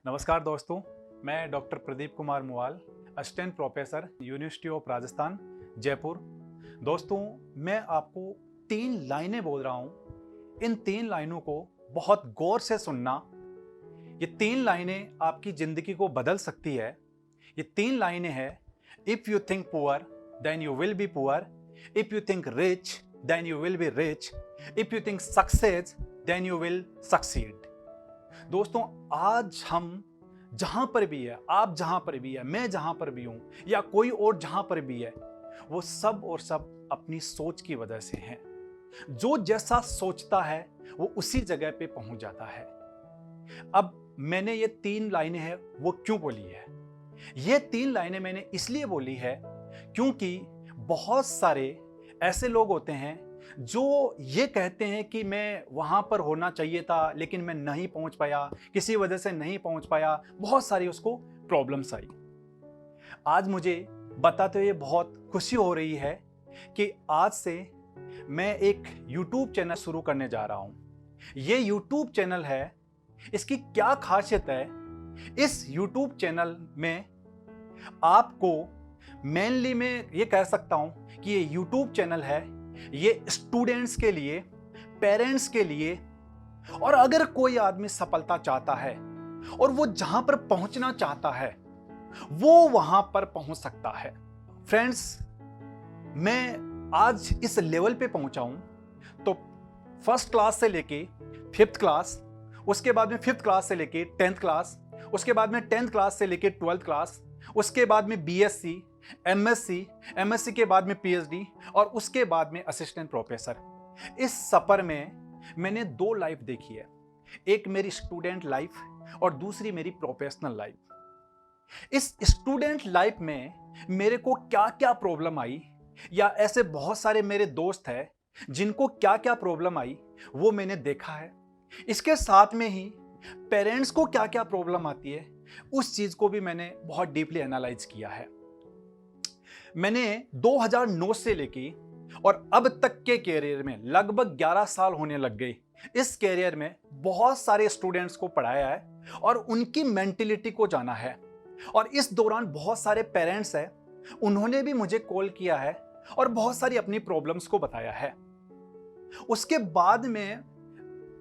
नमस्कार दोस्तों, मैं doctor Pradeep Kumar Muwal, assistant professor university of Rajasthan Jaipur. दोस्तों, मैं आपको 3 लाइनें बोल रहा हूँ। इन 3 लाइनों को बहुत गौर से सुनना। ये 3 लाइनें आपकी ज़िंदगी को बदल सकती है। ये 3 लाइनें हैं, if you think poor then you will be poor, if you think rich then you will be rich, if you think success then you will succeed. दोस्तों, आज हम जहां पर भी है, आप जहां पर भी है, मैं जहां पर भी हूं या कोई और जहां पर भी है, वो सब और सब अपनी सोच की वजह से हैं। जो जैसा सोचता है वो उसी जगह पे पहुंच जाता है। अब मैंने ये 3 लाइनें हैं वो क्यों बोली है? ये 3 लाइनें मैंने इसलिए बोली है क्योंकि बहुत सारे ऐसे लोग होते हैं जो ये कहते हैं कि मैं वहां पर होना चाहिए था लेकिन मैं नहीं पहुंच पाया, किसी वजह से नहीं पहुंच पाया, बहुत सारी उसको प्रॉब्लम्स आई। आज मुझे बताते हुए बहुत खुशी हो रही है कि आज से मैं एक YouTube चैनल शुरू करने जा रहा हूं। ये YouTube चैनल है, इसकी क्या खासियत है? इस YouTube चैनल में आपको मेनली मैं ये कह सकता हूं कि ये YouTube चैनल है, ये स्टूडेंट्स के लिए, पेरेंट्स के लिए, और अगर कोई आदमी सफलता चाहता है और वो जहां पर पहुंचना चाहता है वो वहां पर पहुंच सकता है। फ्रेंड्स, मैं आज इस लेवल पे पहुंचा हूं तो फर्स्ट क्लास से लेके 5th क्लास, उसके बाद में 5th क्लास से लेके 10th क्लास, उसके बाद में 10th क्लास से लेके 12th क्लास, उसके बाद में BSc, MSc के बाद में PhD और उसके बाद में असिस्टेंट प्रोफेसर। इस सफर में मैंने 2 लाइफ देखी है, एक मेरी स्टूडेंट लाइफ और दूसरी मेरी प्रोफेशनल लाइफ। इस स्टूडेंट लाइफ में मेरे को क्या क्या प्रॉब्लम आई, या ऐसे बहुत सारे मेरे दोस्त हैं जिनको क्या क्या प्रॉब्लम आई, वो मैंने देखा है। इसके साथ में ही पेरेंट्स को क्या क्या प्रॉब्लम आती है, उस चीज को भी मैंने बहुत डीपली एनालाइज किया है। मैंने 2009 से लेके और अब तक के कैरियर में लगभग 11 साल होने लग गए। इस कैरियर में बहुत सारे स्टूडेंट्स को पढ़ाया है और उनकी मेंटेलिटी को जाना है। और इस दौरान बहुत सारे पेरेंट्स हैं, उन्होंने भी मुझे कॉल किया है और बहुत सारी अपनी प्रॉब्लम्स को बताया है। उसके बाद में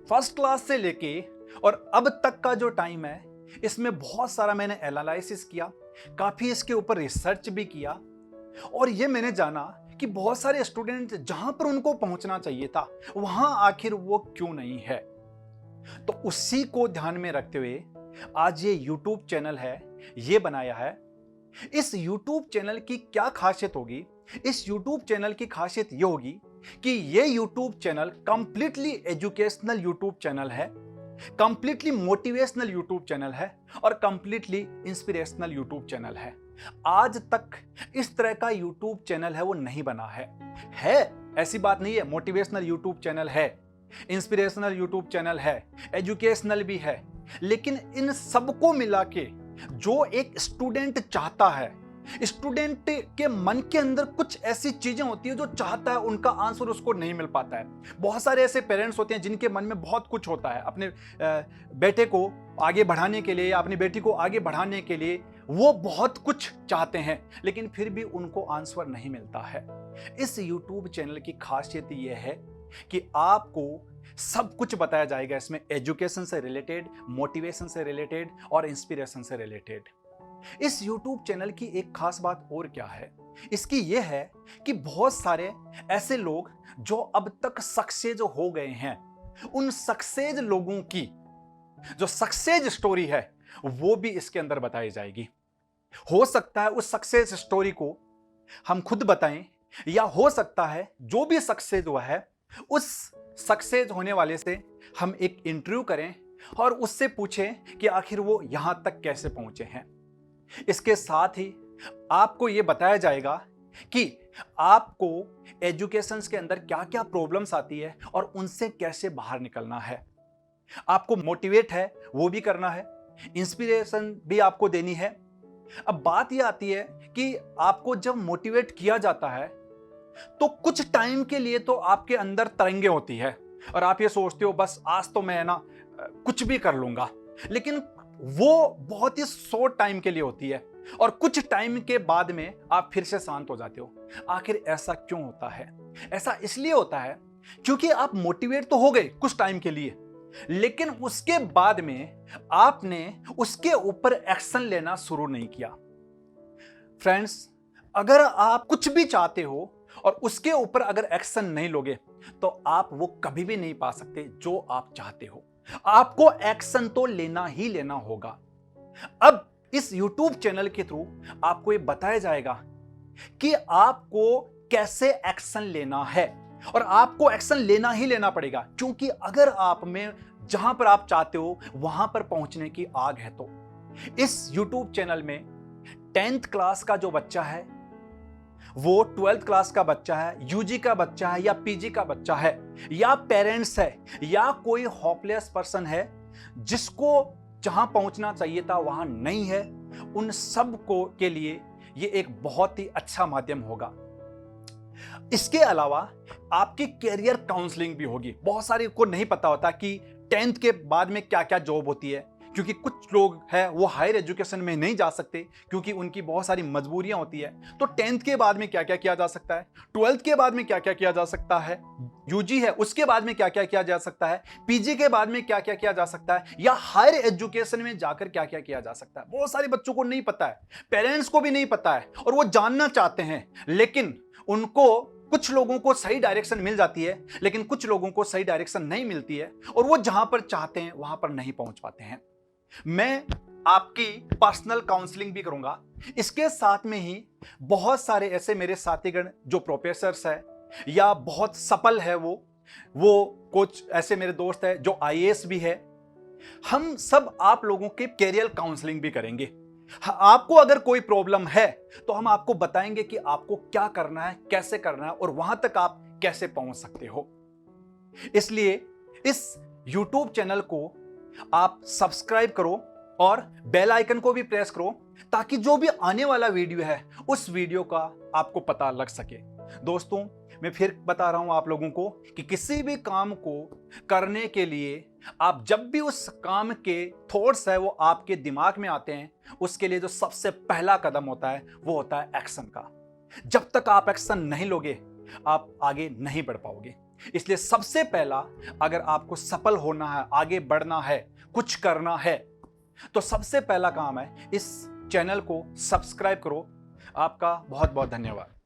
फर्स्ट क्लास से लेके और अब तक का जो टाइम है, इसमें बहुत सारा मैंने एनालिसिस किया, काफी इसके ऊपर रिसर्च भी किया और ये मैंने जाना कि बहुत सारे स्टूडेंट जहां पर उनको पहुंचना चाहिए था वहां आखिर वो क्यों नहीं है। तो उसी को ध्यान में रखते हुए आज ये YouTube चैनल है, ये बनाया है। इस YouTube चैनल की क्या खासियत होगी? इस YouTube चैनल की खासियत ये होगी कि ये YouTube channel completely educational YouTube channel है, कंप्लीटली मोटिवेशनल YouTube चैनल है और कंप्लीटली इंस्पिरेशनल YouTube चैनल है। आज तक इस तरह का YouTube चैनल है वो नहीं बना है। ऐसी बात नहीं है, मोटिवेशनल YouTube चैनल है, इंस्पिरेशनल YouTube चैनल है, एजुकेशनल भी है, लेकिन इन सबको मिला के जो एक स्टूडेंट चाहता है, स्टूडेंट के मन के अंदर कुछ ऐसी चीजें होती है जो चाहता है, उनका आंसर उसको नहीं मिल पाता है। बहुत सारे ऐसे पेरेंट्स होते हैं जिनके मन में बहुत कुछ होता है अपने बेटे को आगे बढ़ाने के लिए या अपनी बेटी को आगे बढ़ाने के लिए, वो बहुत कुछ चाहते हैं लेकिन फिर भी उनको आंसर नहीं मिलता है। इस YouTube चैनल की खासियत यह है कि आपको सब कुछ बताया जाएगा इसमें, एजुकेशन से रिलेटेड, मोटिवेशन से रिलेटेड और इंस्पिरेशन से रिलेटेड। इस YouTube चैनल की एक खास बात और क्या है, इसकी यह है कि बहुत सारे ऐसे लोग जो अब तक सक्सेस हो गए हैं, उन सक्सेस लोगों की जो सक्सेस स्टोरी है वो भी इसके अंदर बताई जाएगी। हो सकता है उस सक्सेस स्टोरी को हम खुद बताएं, या हो सकता है जो भी सक्सेस हुआ है उस सक्सेस होने वाले से हम एक इंटरव्यू करें और उससे पूछें कि आखिर वो यहां तक कैसे पहुंचे हैं। इसके साथ ही आपको यह बताया जाएगा कि आपको एजुकेशन के अंदर क्या क्या प्रॉब्लम्स आती है और उनसे कैसे बाहर निकलना है। आपको मोटिवेट है वो भी करना है, इंस्पिरेशन भी आपको देनी है। अब बात यह आती है कि आपको जब मोटिवेट किया जाता है तो कुछ टाइम के लिए तो आपके अंदर तरंगे होती है और आप ये सोचते हो बस आज तो मैं ना कुछ भी कर लूंगा, लेकिन वो बहुत ही शॉर्ट टाइम के लिए होती है और कुछ टाइम के बाद में आप फिर से शांत हो जाते हो। आखिर ऐसा क्यों होता है? ऐसा इसलिए होता है क्योंकि आप मोटिवेट तो हो गए कुछ टाइम के लिए, लेकिन उसके बाद में आपने उसके ऊपर एक्शन लेना शुरू नहीं किया। फ्रेंड्स, अगर आप कुछ भी चाहते हो और उसके ऊपर अगर एक्शन नहीं लोगे तो आप वो कभी भी नहीं पा सकते जो आप चाहते हो। आपको एक्शन तो लेना ही लेना होगा। अब इस YouTube चैनल के थ्रू आपको ये बताया जाएगा कि आपको कैसे एक्शन लेना है, और आपको एक्शन लेना ही लेना पड़ेगा, क्योंकि अगर आप में जहां पर आप चाहते हो वहां पर पहुंचने की आग है तो इस YouTube चैनल में 10th क्लास का जो बच्चा है, वो 12th क्लास का बच्चा है, यूजी का बच्चा है या पीजी का बच्चा है, या पेरेंट्स है, या कोई होपलेस पर्सन है जिसको जहां पहुंचना चाहिए था वहां नहीं है, उन सब को के लिए ये एक बहुत ही अच्छा माध्यम होगा। इसके अलावा आपकी कैरियर काउंसलिंग भी होगी। बहुत सारे को नहीं पता होता कि 10th के बाद में क्या क्या जॉब होती है, क्योंकि कुछ लोग हैं वो हायर एजुकेशन में नहीं जा सकते क्योंकि उनकी बहुत सारी मजबूरियां होती है। तो 10th के बाद में क्या क्या किया जा सकता है, 12th के बाद में क्या क्या किया जा सकता है, यूजी है उसके बाद में क्या क्या किया जा सकता है, पीजी के बाद में क्या क्या किया जा सकता है, या हायर एजुकेशन में जाकर क्या क्या किया जा सकता है। बहुत सारे बच्चों को नहीं पता है, पेरेंट्स को भी नहीं पता है, और वो जानना चाहते हैं, लेकिन उनको कुछ लोगों को सही डायरेक्शन मिल जाती है लेकिन कुछ लोगों को सही डायरेक्शन नहीं मिलती है, और वो जहां पर चाहते हैं वहां पर नहीं पहुंच पाते हैं। मैं आपकी पर्सनल काउंसलिंग भी करूंगा। इसके साथ में ही बहुत सारे ऐसे मेरे साथीगण जो प्रोफेसर्स हैं या बहुत सफल है, वो कुछ ऐसे मेरे दोस्त हैं जो आईएएस भी है। हम सब आप लोगों के कैरियर काउंसलिंग भी करेंगे। आपको अगर कोई प्रॉब्लम है तो हम आपको बताएंगे कि आपको क्या करना है, कैसे करना है, और वहां तक आप कैसे पहुंच सकते हो। इसलिए इस YouTube चैनल को आप सब्सक्राइब करो और बेल आइकन को भी प्रेस करो, ताकि जो भी आने वाला वीडियो है उस वीडियो का आपको पता लग सके। दोस्तों, मैं फिर बता रहा हूं आप लोगों को कि किसी भी काम को करने के लिए आप जब भी उस काम के थॉट्स है वो आपके दिमाग में आते हैं, उसके लिए जो सबसे पहला कदम होता है वो होता है एक्शन का। जब तक आप एक्शन नहीं लोगे आप आगे नहीं बढ़ पाओगे। इसलिए सबसे पहला, अगर आपको सफल होना है, आगे बढ़ना है, कुछ करना है, तो सबसे पहला काम है इस चैनल को सब्सक्राइब करो। आपका बहुत बहुत धन्यवाद।